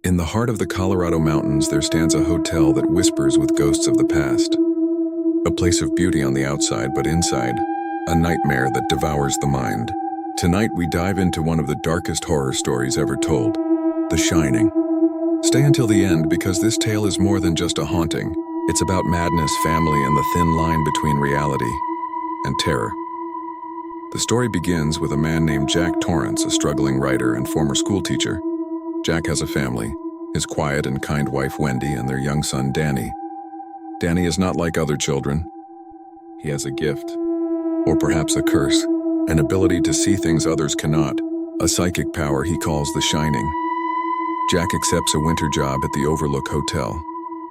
In the heart of the Colorado mountains, there stands a hotel that whispers with ghosts of the past. A place of beauty on the outside, but inside, a nightmare that devours the mind. Tonight, we dive into one of the darkest horror stories ever told, The Shining. Stay until the end because this tale is more than just a haunting. It's about madness, family, and the thin line between reality and terror. The story begins with a man named Jack Torrance, a struggling writer and former schoolteacher. Jack has a family, his quiet and kind wife Wendy and their young son Danny. Danny is not like other children. He has a gift, or perhaps a curse, an ability to see things others cannot, a psychic power he calls the Shining. Jack accepts a winter job at the Overlook Hotel,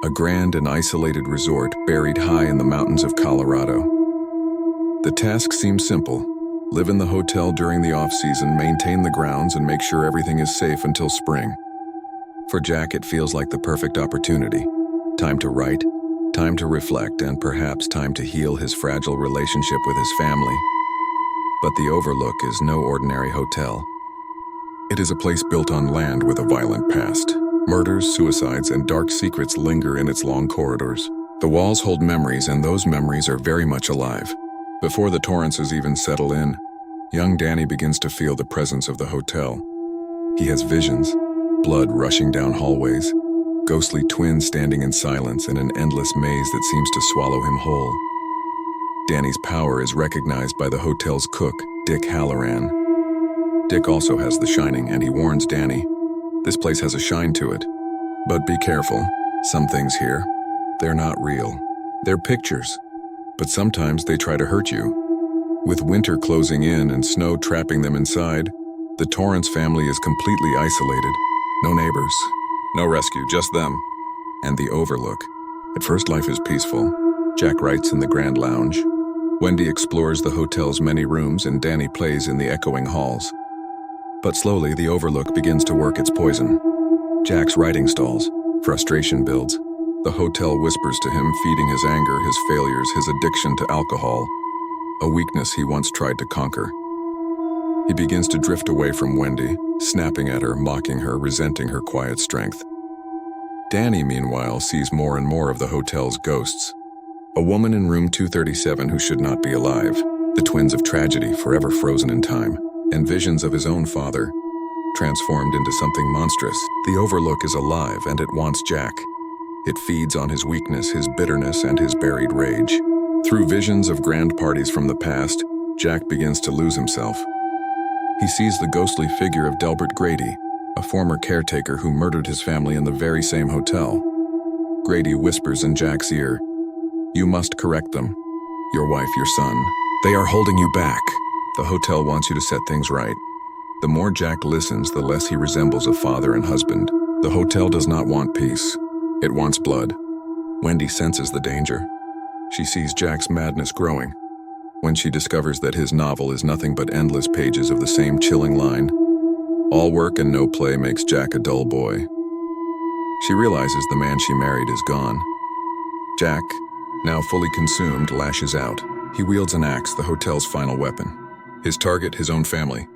a grand and isolated resort buried high in the mountains of Colorado. The task seems simple. Live in the hotel during the off-season, maintain the grounds, and make sure everything is safe until spring. For Jack, it feels like the perfect opportunity. Time to write, time to reflect, and perhaps time to heal his fragile relationship with his family. But the Overlook is no ordinary hotel. It is a place built on land with a violent past. Murders, suicides, and dark secrets linger in its long corridors. The walls hold memories, and those memories are very much alive. Before the Torrances even settle in, young Danny begins to feel the presence of the hotel. He has visions, blood rushing down hallways, ghostly twins standing in silence in an endless maze that seems to swallow him whole. Danny's power is recognized by the hotel's cook, Dick Halloran. Dick also has the Shining, and he warns Danny, this place has a shine to it. But be careful, some things here, they're not real. They're pictures. But sometimes they try to hurt you. With winter closing in and snow trapping them inside, the Torrance family is completely isolated. No neighbors, no rescue, just them and the Overlook. At first, life is peaceful. Jack writes in the Grand Lounge. Wendy explores the hotel's many rooms, and Danny plays in the echoing halls. But slowly, the Overlook begins to work its poison. Jack's writing stalls. Frustration builds. The hotel whispers to him, feeding his anger, his failures, his addiction to alcohol, a weakness he once tried to conquer. He begins to drift away from Wendy, snapping at her, mocking her, resenting her quiet strength. Danny, meanwhile, sees more and more of the hotel's ghosts. A woman in room 237 who should not be alive, the twins of tragedy forever frozen in time, and visions of his own father, transformed into something monstrous. The Overlook is alive, and it wants Jack. It feeds on his weakness, his bitterness, and his buried rage. Through visions of grand parties from the past, Jack begins to lose himself. He sees the ghostly figure of Delbert Grady, a former caretaker who murdered his family in the very same hotel. Grady whispers in Jack's ear, "You must correct them. Your wife, your son. They are holding you back. The hotel wants you to set things right." The more Jack listens, the less he resembles a father and husband. The hotel does not want peace. It wants blood. Wendy senses the danger. She sees Jack's madness growing. When she discovers that his novel is nothing but endless pages of the same chilling line, "All work and no play makes Jack a dull boy." She realizes the man she married is gone. Jack, now fully consumed, lashes out. He wields an axe, the hotel's final weapon. His target, his own family.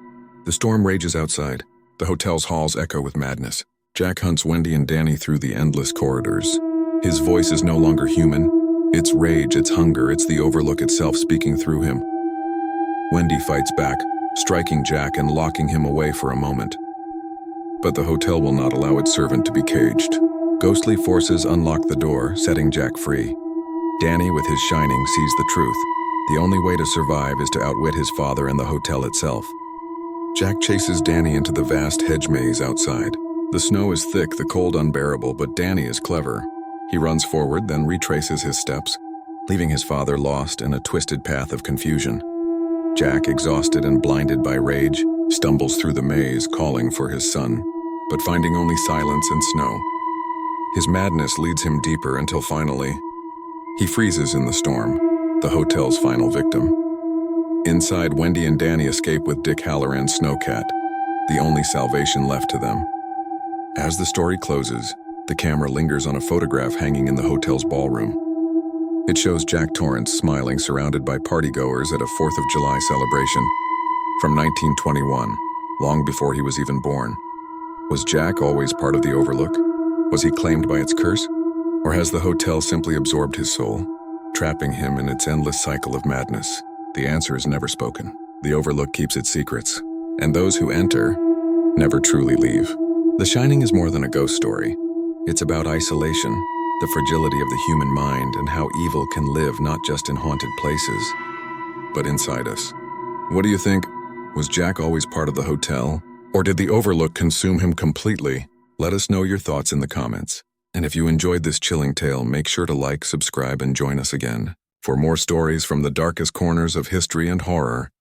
The storm rages outside. The hotel's halls echo with madness. Jack hunts Wendy and Danny through the endless corridors. His voice is no longer human. It's rage, it's hunger, it's the Overlook itself speaking through him. Wendy fights back, striking Jack and locking him away for a moment. But the hotel will not allow its servant to be caged. Ghostly forces unlock the door, setting Jack free. Danny, with his Shining, sees the truth. The only way to survive is to outwit his father and the hotel itself. Jack chases Danny into the vast hedge maze outside. The snow is thick, the cold unbearable, but Danny is clever. He runs forward, then retraces his steps, leaving his father lost in a twisted path of confusion. Jack, exhausted and blinded by rage, stumbles through the maze, calling for his son, but finding only silence and snow. His madness leads him deeper until finally, he freezes in the storm, the hotel's final victim. Inside, Wendy and Danny escape with Dick Halloran's snowcat, the only salvation left to them. As the story closes, the camera lingers on a photograph hanging in the hotel's ballroom. It shows Jack Torrance smiling, surrounded by partygoers at a 4th of July celebration from 1921, long before he was even born. Was Jack always part of the Overlook? Was he claimed by its curse? Or has the hotel simply absorbed his soul, trapping him in its endless cycle of madness? The answer is never spoken. The Overlook keeps its secrets, and those who enter never truly leave. The Shining is more than a ghost story. It's about isolation, the fragility of the human mind, and how evil can live not just in haunted places, but inside us. What do you think? Was Jack always part of the hotel? Or did the Overlook consume him completely? Let us know your thoughts in the comments. And if you enjoyed this chilling tale, make sure to like, subscribe, and join us again for more stories from the darkest corners of history and horror.